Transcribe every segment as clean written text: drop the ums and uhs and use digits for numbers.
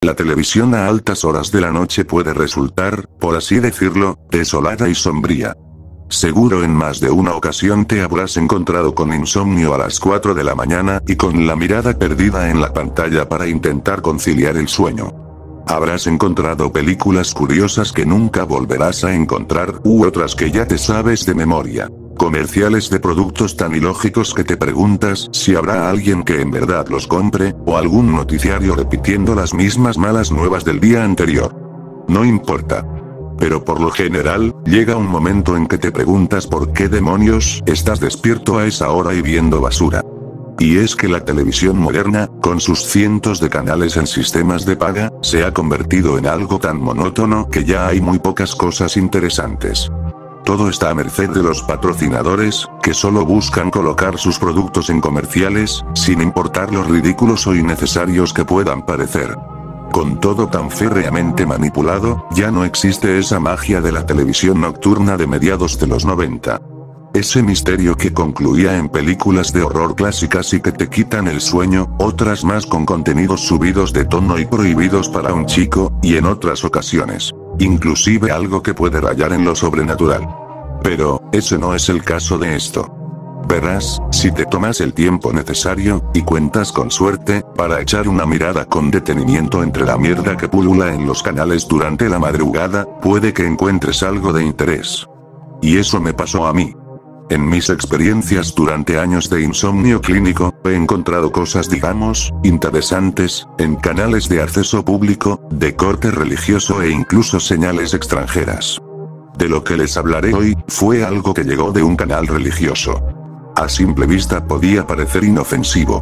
La televisión a altas horas de la noche puede resultar, por así decirlo, desolada y sombría. Seguro en más de una ocasión te habrás encontrado con insomnio a las 4 de la mañana y con la mirada perdida en la pantalla para intentar conciliar el sueño. Habrás encontrado películas curiosas que nunca volverás a encontrar u otras que ya te sabes de memoria. Comerciales de productos tan ilógicos que te preguntas si habrá alguien que en verdad los compre, o algún noticiario repitiendo las mismas malas nuevas del día anterior. No importa. Pero por lo general, llega un momento en que te preguntas por qué demonios estás despierto a esa hora y viendo basura. Y es que la televisión moderna, con sus cientos de canales en sistemas de paga, se ha convertido en algo tan monótono que ya hay muy pocas cosas interesantes. Todo está a merced de los patrocinadores, que solo buscan colocar sus productos en comerciales, sin importar lo ridículos o innecesarios que puedan parecer. Con todo tan férreamente manipulado, ya no existe esa magia de la televisión nocturna de mediados de los 90. Ese misterio que concluía en películas de horror clásicas y que te quitan el sueño, otras más con contenidos subidos de tono y prohibidos para un chico, y en otras ocasiones, inclusive algo que puede rayar en lo sobrenatural. Pero, ese no es el caso de esto. Verás, si te tomas el tiempo necesario, y cuentas con suerte, para echar una mirada con detenimiento entre la mierda que pulula en los canales durante la madrugada, puede que encuentres algo de interés. Y eso me pasó a mí. En mis experiencias durante años de insomnio clínico, he encontrado cosas digamos, interesantes, en canales de acceso público, de corte religioso e incluso señales extranjeras. De lo que les hablaré hoy, fue algo que llegó de un canal religioso. A simple vista podía parecer inofensivo.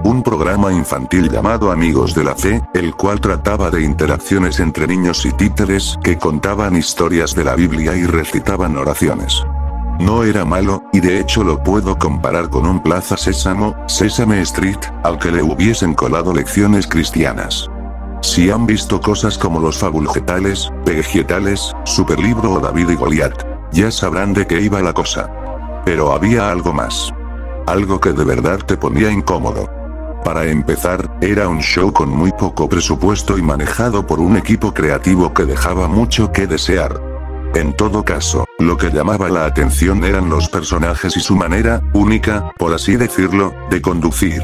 Un programa infantil llamado Amigos de la Fe, el cual trataba de interacciones entre niños y títeres que contaban historias de la Biblia y recitaban oraciones. No era malo, y de hecho lo puedo comparar con un Plaza Sésamo, Sesame Street, al que le hubiesen colado lecciones cristianas. Si han visto cosas como Los Fabulgetales, Vegetales, Superlibro o David y Goliat, ya sabrán de qué iba la cosa. Pero había algo más. Algo que de verdad te ponía incómodo. Para empezar, era un show con muy poco presupuesto y manejado por un equipo creativo que dejaba mucho que desear. En todo caso, lo que llamaba la atención eran los personajes y su manera, única, por así decirlo, de conducir.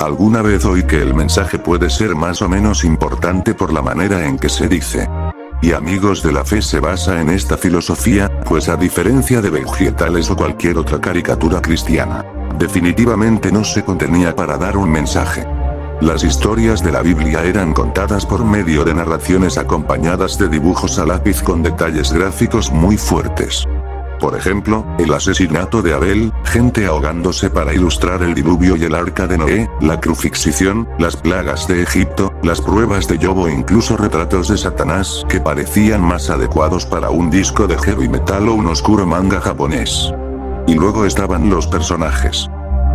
Alguna vez oí que el mensaje puede ser más o menos importante por la manera en que se dice. Y Amigos de la Fe se basa en esta filosofía, pues a diferencia de Vegetales o cualquier otra caricatura cristiana, definitivamente no se contenía para dar un mensaje. Las historias de la Biblia eran contadas por medio de narraciones acompañadas de dibujos a lápiz con detalles gráficos muy fuertes. Por ejemplo, el asesinato de Abel, gente ahogándose para ilustrar el diluvio y el arca de Noé, la crucifixión, las plagas de Egipto, las pruebas de Job o incluso retratos de Satanás que parecían más adecuados para un disco de heavy metal o un oscuro manga japonés. Y luego estaban los personajes.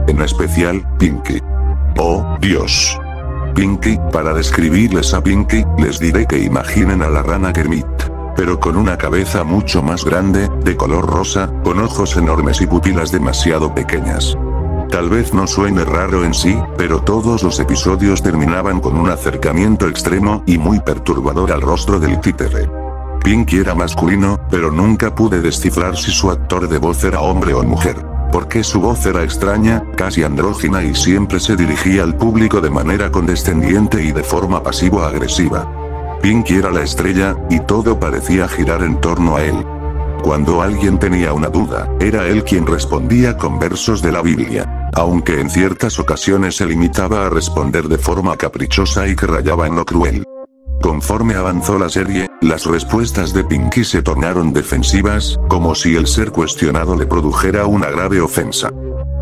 En especial, Pinky. ¡Oh, Dios! Pinky, para describirles a Pinky, les diré que imaginen a la rana Kermit, pero con una cabeza mucho más grande, de color rosa, con ojos enormes y pupilas demasiado pequeñas. Tal vez no suene raro en sí, pero todos los episodios terminaban con un acercamiento extremo y muy perturbador al rostro del títere. Pinky era masculino, pero nunca pude descifrar si su actor de voz era hombre o mujer. Porque su voz era extraña, casi andrógina y siempre se dirigía al público de manera condescendiente y de forma pasivo-agresiva. Pinky era la estrella, y todo parecía girar en torno a él. Cuando alguien tenía una duda, era él quien respondía con versos de la Biblia, aunque en ciertas ocasiones se limitaba a responder de forma caprichosa y que rayaba en lo cruel. Conforme avanzó la serie, las respuestas de Pinky se tornaron defensivas, como si el ser cuestionado le produjera una grave ofensa.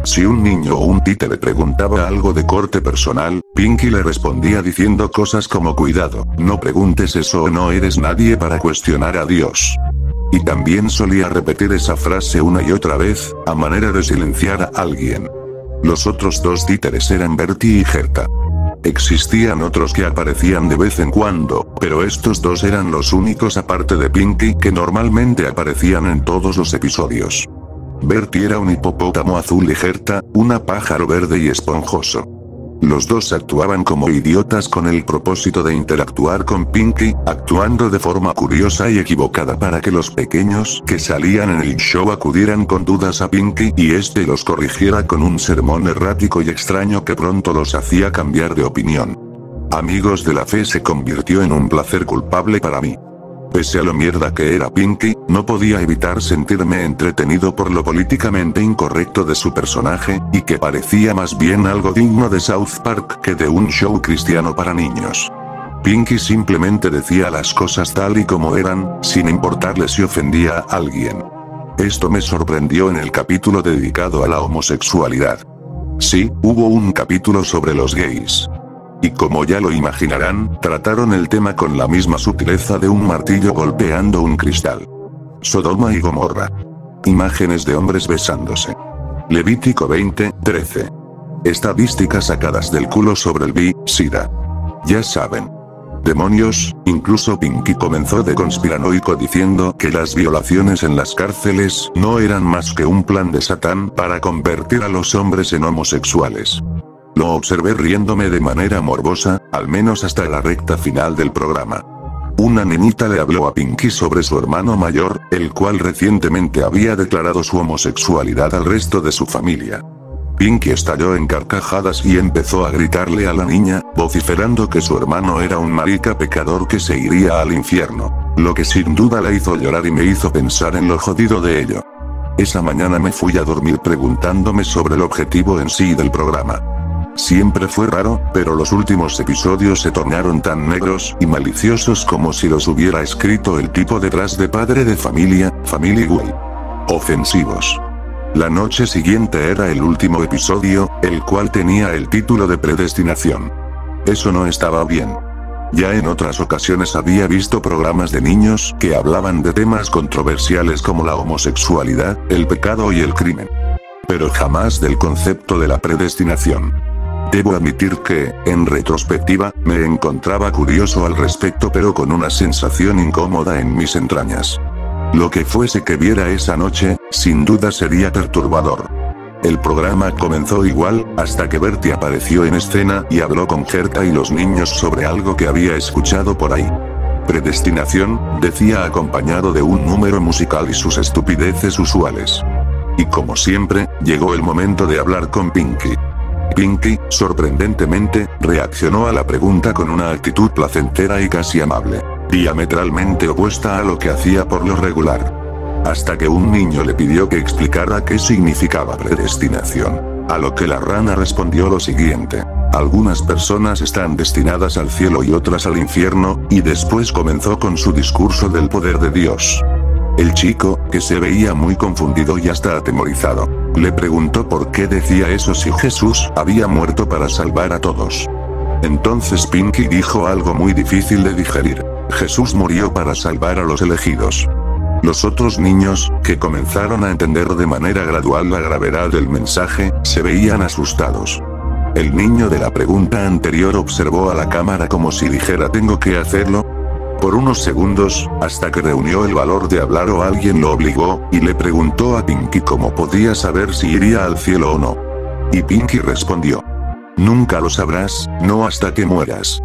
Si un niño o un títere preguntaba algo de corte personal, Pinky le respondía diciendo cosas como cuidado, no preguntes eso o no eres nadie para cuestionar a Dios. Y también solía repetir esa frase una y otra vez, a manera de silenciar a alguien. Los otros dos títeres eran Bertie y Gerta. Existían otros que aparecían de vez en cuando, pero estos dos eran los únicos aparte de Pinky que normalmente aparecían en todos los episodios. Bertie era un hipopótamo azul y Gerta, una pájaro verde y esponjoso. Los dos actuaban como idiotas con el propósito de interactuar con Pinky, actuando de forma curiosa y equivocada para que los pequeños que salían en el show acudieran con dudas a Pinky y este los corrigiera con un sermón errático y extraño que pronto los hacía cambiar de opinión. Amigos de la Fe se convirtió en un placer culpable para mí. Pese a lo mierda que era Pinky, no podía evitar sentirme entretenido por lo políticamente incorrecto de su personaje, y que parecía más bien algo digno de South Park que de un show cristiano para niños. Pinky simplemente decía las cosas tal y como eran, sin importarle si ofendía a alguien. Esto me sorprendió en el capítulo dedicado a la homosexualidad. Sí, hubo un capítulo sobre los gays. Y como ya lo imaginarán, trataron el tema con la misma sutileza de un martillo golpeando un cristal. Sodoma y Gomorra. Imágenes de hombres besándose. Levítico 20:13. Estadísticas sacadas del culo sobre el SIDA. Ya saben. Demonios, incluso Pinky comenzó de conspiranoico diciendo que las violaciones en las cárceles no eran más que un plan de Satán para convertir a los hombres en homosexuales. Lo observé riéndome de manera morbosa, al menos hasta la recta final del programa. Una niñita le habló a Pinky sobre su hermano mayor, el cual recientemente había declarado su homosexualidad al resto de su familia. Pinky estalló en carcajadas y empezó a gritarle a la niña, vociferando que su hermano era un marica pecador que se iría al infierno, lo que sin duda la hizo llorar y me hizo pensar en lo jodido de ello. Esa mañana me fui a dormir preguntándome sobre el objetivo en sí del programa. Siempre fue raro, pero los últimos episodios se tornaron tan negros y maliciosos como si los hubiera escrito el tipo detrás de Padre de Familia, Family Guy. Ofensivos. La noche siguiente era el último episodio, el cual tenía el título de Predestinación. Eso no estaba bien. Ya en otras ocasiones había visto programas de niños que hablaban de temas controversiales como la homosexualidad, el pecado y el crimen. Pero jamás del concepto de la predestinación. Debo admitir que, en retrospectiva, me encontraba curioso al respecto pero con una sensación incómoda en mis entrañas. Lo que fuese que viera esa noche, sin duda sería perturbador. El programa comenzó igual, hasta que Bertie apareció en escena y habló con Gerta y los niños sobre algo que había escuchado por ahí. Predestinación, decía acompañado de un número musical y sus estupideces usuales. Y como siempre, llegó el momento de hablar con Pinky. Pinky, sorprendentemente, reaccionó a la pregunta con una actitud placentera y casi amable, diametralmente opuesta a lo que hacía por lo regular. Hasta que un niño le pidió que explicara qué significaba predestinación, a lo que la rana respondió lo siguiente: algunas personas están destinadas al cielo y otras al infierno, y después comenzó con su discurso del poder de Dios. El chico, que se veía muy confundido y hasta atemorizado, le preguntó por qué decía eso si Jesús había muerto para salvar a todos. Entonces Pinky dijo algo muy difícil de digerir: Jesús murió para salvar a los elegidos. Los otros niños, que comenzaron a entender de manera gradual la gravedad del mensaje, se veían asustados. El niño de la pregunta anterior observó a la cámara como si dijera «¿Tengo que hacerlo?». Por unos segundos, hasta que reunió el valor de hablar o alguien lo obligó, y le preguntó a Pinky cómo podía saber si iría al cielo o no. Y Pinky respondió: nunca lo sabrás, no hasta que mueras.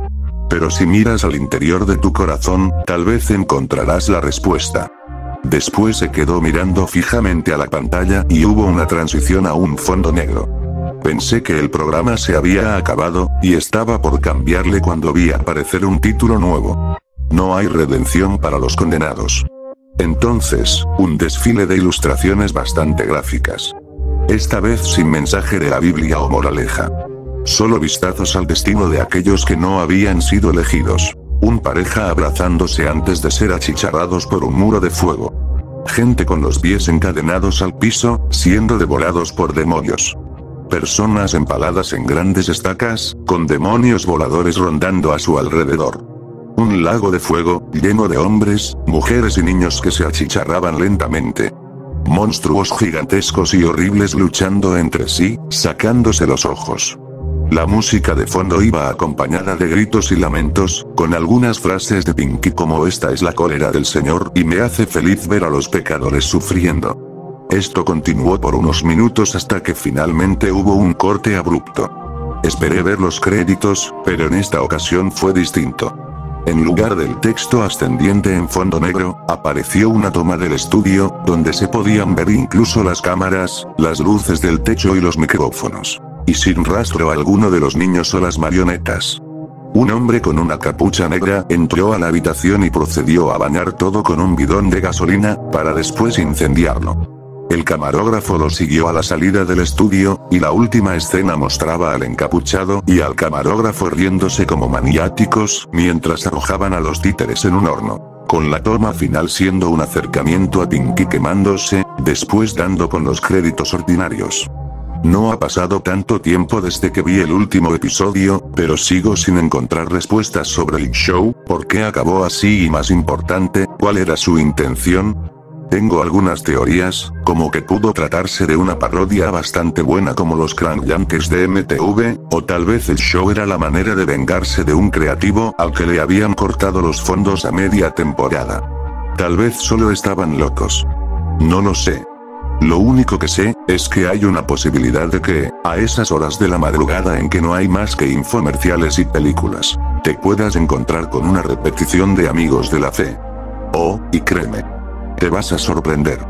Pero si miras al interior de tu corazón, tal vez encontrarás la respuesta. Después se quedó mirando fijamente a la pantalla y hubo una transición a un fondo negro. Pensé que el programa se había acabado, y estaba por cambiarle cuando vi aparecer un título nuevo. No hay redención para los condenados. Entonces, un desfile de ilustraciones bastante gráficas. Esta vez sin mensaje de la Biblia o moraleja. Solo vistazos al destino de aquellos que no habían sido elegidos. Un pareja abrazándose antes de ser achicharrados por un muro de fuego. Gente con los pies encadenados al piso, siendo devorados por demonios. Personas empaladas en grandes estacas, con demonios voladores rondando a su alrededor. Un lago de fuego, lleno de hombres, mujeres y niños que se achicharraban lentamente. Monstruos gigantescos y horribles luchando entre sí, sacándose los ojos. La música de fondo iba acompañada de gritos y lamentos, con algunas frases de Pinky como «Esta es la cólera del Señor y me hace feliz ver a los pecadores sufriendo». Esto continuó por unos minutos hasta que finalmente hubo un corte abrupto. Esperé ver los créditos, pero en esta ocasión fue distinto. En lugar del texto ascendiente en fondo negro, apareció una toma del estudio, donde se podían ver incluso las cámaras, las luces del techo y los micrófonos. Y sin rastro alguno de los niños o las marionetas. Un hombre con una capucha negra entró a la habitación y procedió a bañar todo con un bidón de gasolina, para después incendiarlo. El camarógrafo lo siguió a la salida del estudio, y la última escena mostraba al encapuchado y al camarógrafo riéndose como maniáticos, mientras arrojaban a los títeres en un horno. Con la toma final siendo un acercamiento a Pinky quemándose, después dando con los créditos ordinarios. No ha pasado tanto tiempo desde que vi el último episodio, pero sigo sin encontrar respuestas sobre el show, por qué acabó así y más importante, cuál era su intención. Tengo algunas teorías, como que pudo tratarse de una parodia bastante buena como los Crank Yankers de MTV, o tal vez el show era la manera de vengarse de un creativo al que le habían cortado los fondos a media temporada. Tal vez solo estaban locos. No lo sé. Lo único que sé, es que hay una posibilidad de que, a esas horas de la madrugada en que no hay más que infomerciales y películas, te puedas encontrar con una repetición de Amigos de la Fe. Oh, y créeme. Te vas a sorprender.